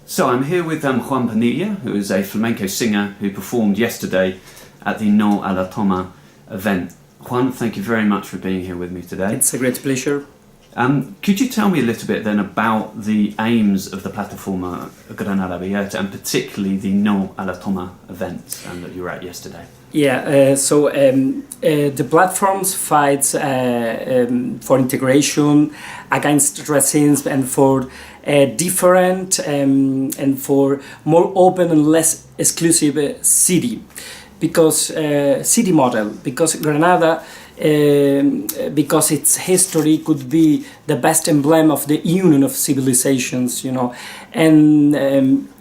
So I'm here with Juan Pinilla, who is a flamenco singer who performed yesterday at the No a la Toma event. Juan, thank you very much for being here with me today. It's a great pleasure. Could you tell me a little bit then about the aims of the Plataforma Granada Abierta and particularly the No a la Toma event that you were at yesterday? Yeah, the platforms fights for integration against racism and for different and for more open and less exclusive city, because city model, because Granada, because its history could be the best emblem of the union of civilizations, you know, and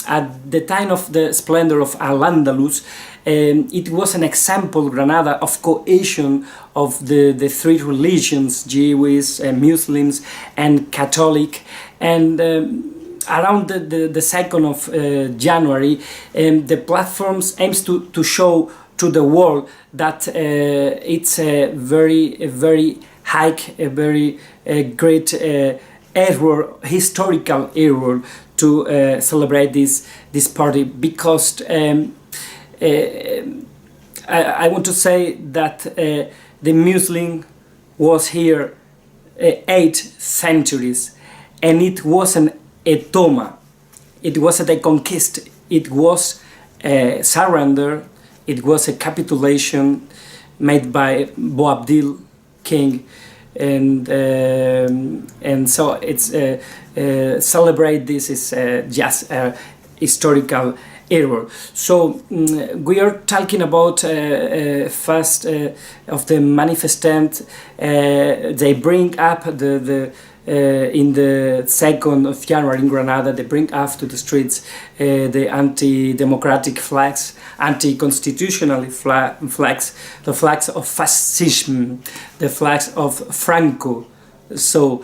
at the time of the splendor of Al-Andalus, it was an example, Granada, of cohesion of the three religions, Jewish, Muslims and Catholic, and around the 2nd of January, the platforms aims to show to the world that it's a very high, a very great error, historical error to celebrate this party, because I want to say that the Muslim was here 8 centuries, and it wasn't a toma, it wasn't a conquest, it was a surrender, it was a capitulation made by Boabdil king, and so it's celebrate this is just a historical error. So we are talking about first of the manifestant. They bring up the in the 2nd of January in Granada, they bring up to the streets the anti-democratic flags, anti-constitutional flags, the flags of fascism, the flags of Franco. So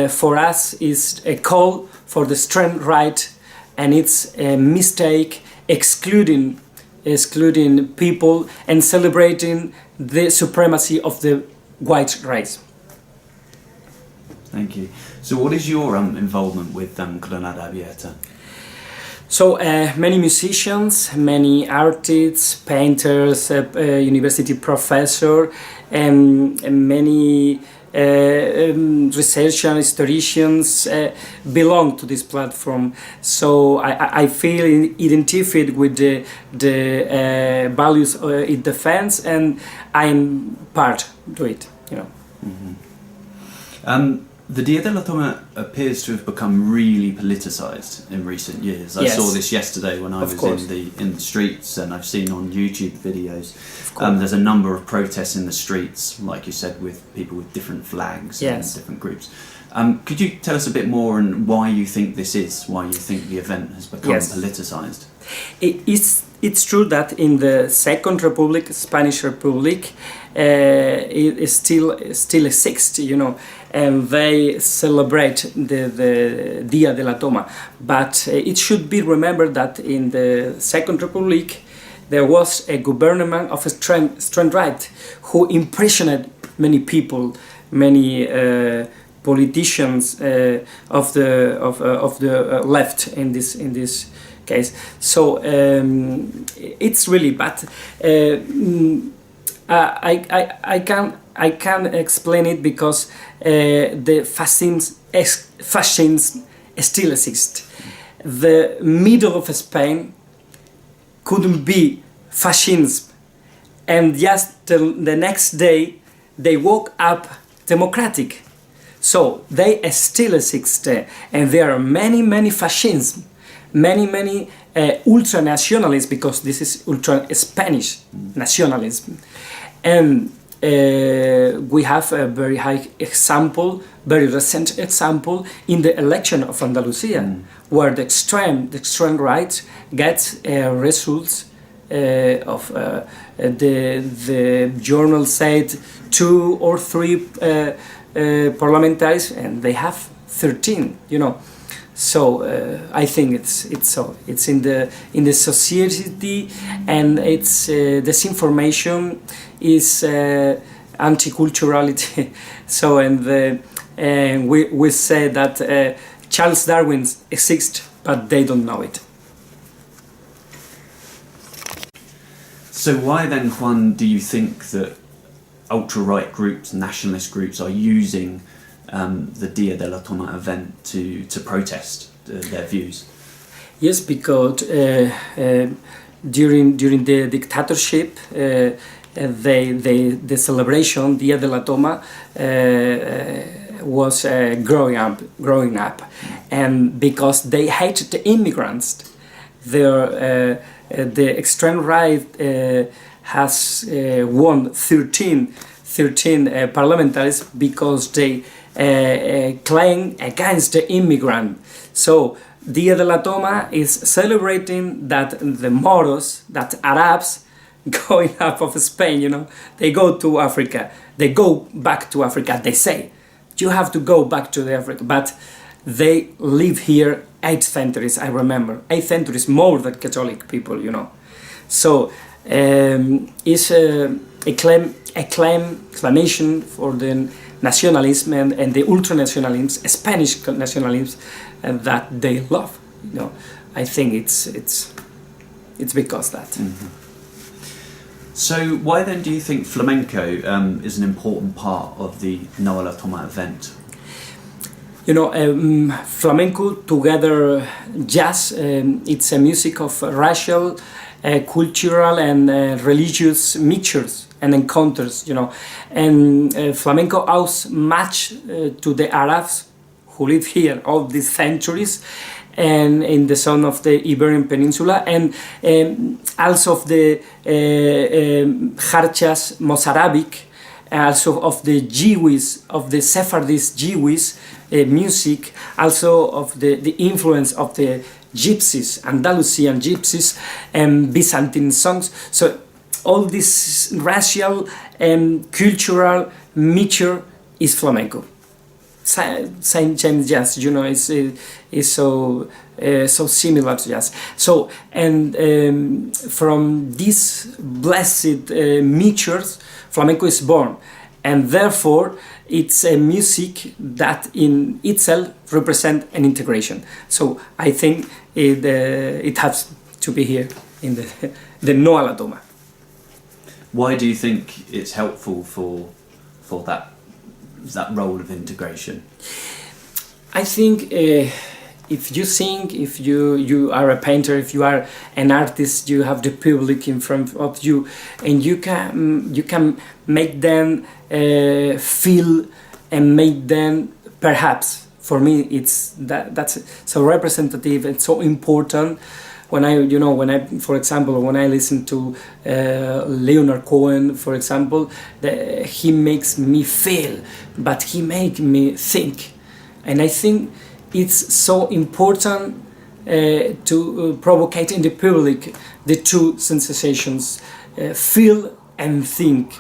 for us is a call for the extreme right, and it's a mistake excluding people and celebrating the supremacy of the white race. Thank you. So what is your involvement with Granada Abierta? So many musicians, many artists, painters, university professor, and many researchers, historians belong to this platform. So I feel identified with the values it defends, and I'm part to it, you know. Mm-hmm. The Dia de la Toma appears to have become really politicised in recent years. I saw this yesterday when I was in the streets, and I've seen on YouTube videos. There's a number of protests in the streets, like you said, with people with different flags and different groups. Could you tell us a bit more on why you think this is, why you think the event has become politicised? It's true that in the Second Republic, Spanish Republic, it is still exists, you know, and they celebrate the Dia de la Toma. But it should be remembered that in the Second Republic there was a government of extreme right who imprisoned many people, many politicians of the left in this case. So it's really bad. I can explain it because the fascism still exists. The middle of Spain couldn't be fascism, and just the next day they woke up democratic. So they still exist, and there are many fascism, many ultra-nationalists, because this is ultra-Spanish nationalism. And we have a very high example, very recent example, in the election of Andalusia, where the extreme right gets results of the journal said 2 or 3 parliamentaries, and they have 13, you know. So I think it's in the society, and it's disinformation is anti-culturality. So and we say that Charles Darwin exists but they don't know it. So why then, Juan, do you think that ultra-right groups, nationalist groups, are using the Dia de la Toma event to protest their views? Yes, because during the dictatorship, the celebration Dia de la Toma was growing up, and because they hated the immigrants, the extreme right has won 13 parliamentaries because they claim against the immigrant. So Dia de la Toma is celebrating that the Moros, that Arabs going up of Spain, you know, they go to Africa, they go back to Africa, they say, you have to go back to the Africa, but they live here 8 centuries, I remember, 8 centuries more than Catholic people, you know. So it's a exclamation for the nationalism and the ultranationalism, Spanish nationalism, that they love. You know, I think it's because that. Mm-hmm. So why then do you think flamenco is an important part of the Noa la Toma event? You know, flamenco together jazz, it's a music of racial, cultural and religious mixtures and encounters, you know. And flamenco owes much to the Arabs who live here all these centuries and in the zone of the Iberian Peninsula, and also of the Harchas Mozarabic, also of the Jewish, of the Sephardist Jewish music, also of the influence of the Gypsies, Andalusian Gypsies, and Byzantine songs. So all this racial and cultural mixture is flamenco. Same jazz, you know, is so similar to jazz. So and from these blessed mixtures, flamenco is born, and therefore it's a music that in itself represents an integration. So I think it has to be here in the Noa la Toma. Why do you think it's helpful for that role of integration? I think if you sing, if you are a painter, if you are an artist, you have the public in front of you, and you can make them feel and make them, perhaps for me that's so representative and so important. When I for example, when I listen to Leonard Cohen, for example, he makes me feel, but he makes me think, and I think it's so important to provocate in the public the two sensations, feel and think,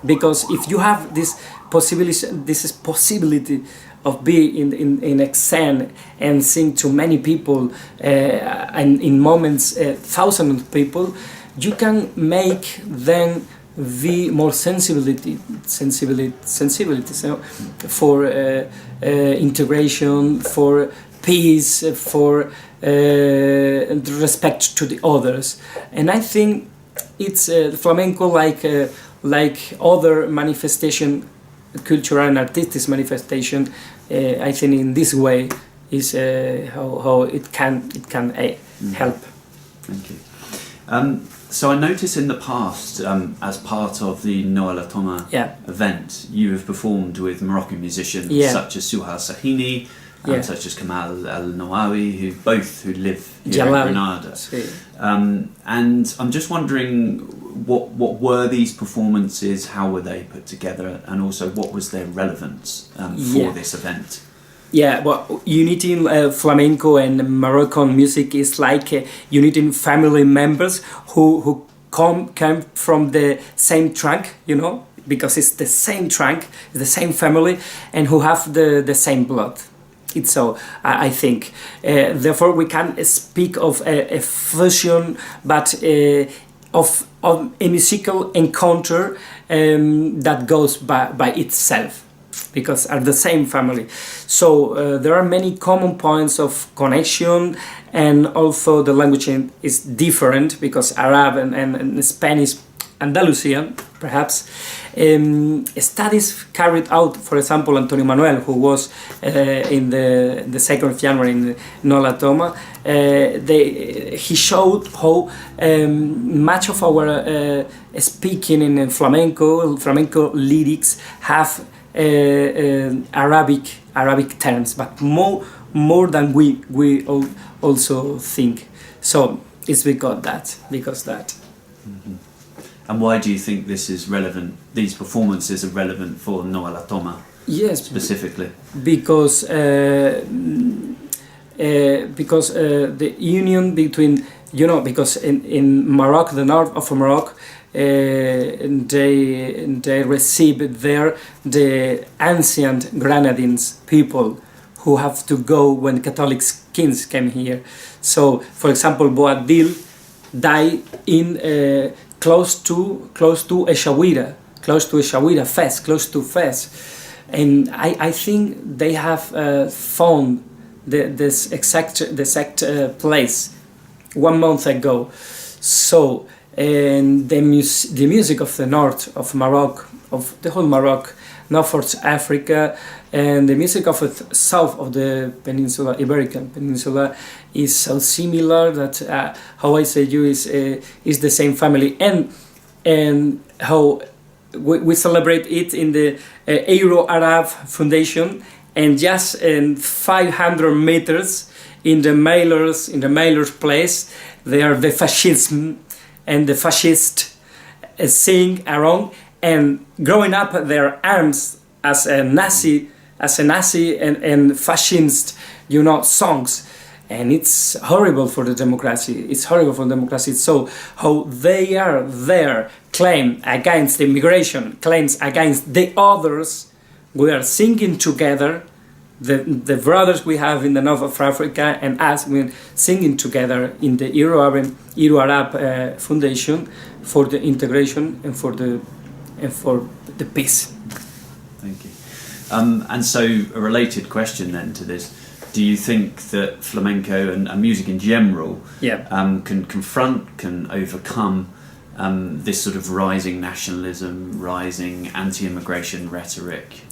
because if you have this possibility of being in a scene and sing to many people and in moments thousands of people, you can make them be more sensibility so for integration, for peace, for respect to the others. And I think it's flamenco like other manifestation, cultural and artistic manifestation. I think in this way is how it can help. Thank you. So I noticed in the past, as part of the Noa la Toma event, you have performed with Moroccan musicians such as Souha Sahini, such as Kamal El-Nawawi, who live here in Granada. And I'm just wondering, what were these performances? How were they put together? And also, what was their relevance for this event? Yeah, well, uniting flamenco and Moroccan music is like uniting family members who come from the same trunk, you know, because it's the same trunk, the same family, and who have the same blood. It's so, I think. Therefore, we can speak of a fusion, but of a musical encounter that goes by itself. because are the same family. So there are many common points of connection, and also the language is different because Arab and Spanish, Andalusian perhaps. Studies carried out, for example, Antonio Manuel, who was in the 2nd of January in Nola Toma, he showed how much of our speaking in flamenco lyrics have Arabic terms, but more than we also think. So it's because that. Mm-hmm. And why do you think this is relevant? These performances are relevant for Noa Toma, yes, specifically. Because the union between, because in Morocco, the north of Morocco, they received there the ancient Granadines people who have to go when Catholic kings came here. So, for example, Boabdil died in close to Essaouira, Fez, close to Fez, and I think they have found this exact place 1 month ago. So, and the music of the north of Morocco, of the whole Morocco, North Africa, and the music of the south of the peninsula, Iberian Peninsula, is so similar that how I say you is the same family, and how we celebrate it in the Euro-Arab Foundation, and just in 500 meters in the mailers place, there the fascism and the fascists sing around and growing up their arms as a Nazi and fascist, songs. And it's horrible for the democracy. So how they are there, claim against the immigration, claims against the others. We are singing together, the brothers we have in the north of Africa and us, we're singing together in the Euro-Arab Foundation for the integration and for the peace. Thank you. And so a related question then to this: do you think that flamenco and music in general can overcome this sort of rising nationalism, rising anti-immigration rhetoric?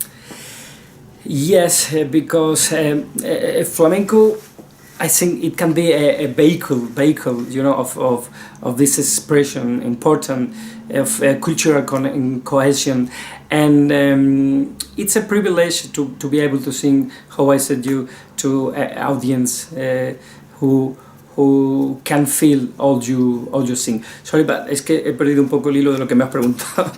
Yes, because flamenco, I think it can be a vehicle, of this expression, important of cultural cohesion, and it's a privilege to be able to sing, how I said you, to an audience who can feel all you sing. Sorry, but es que he perdido un poco el hilo de lo que me has preguntado.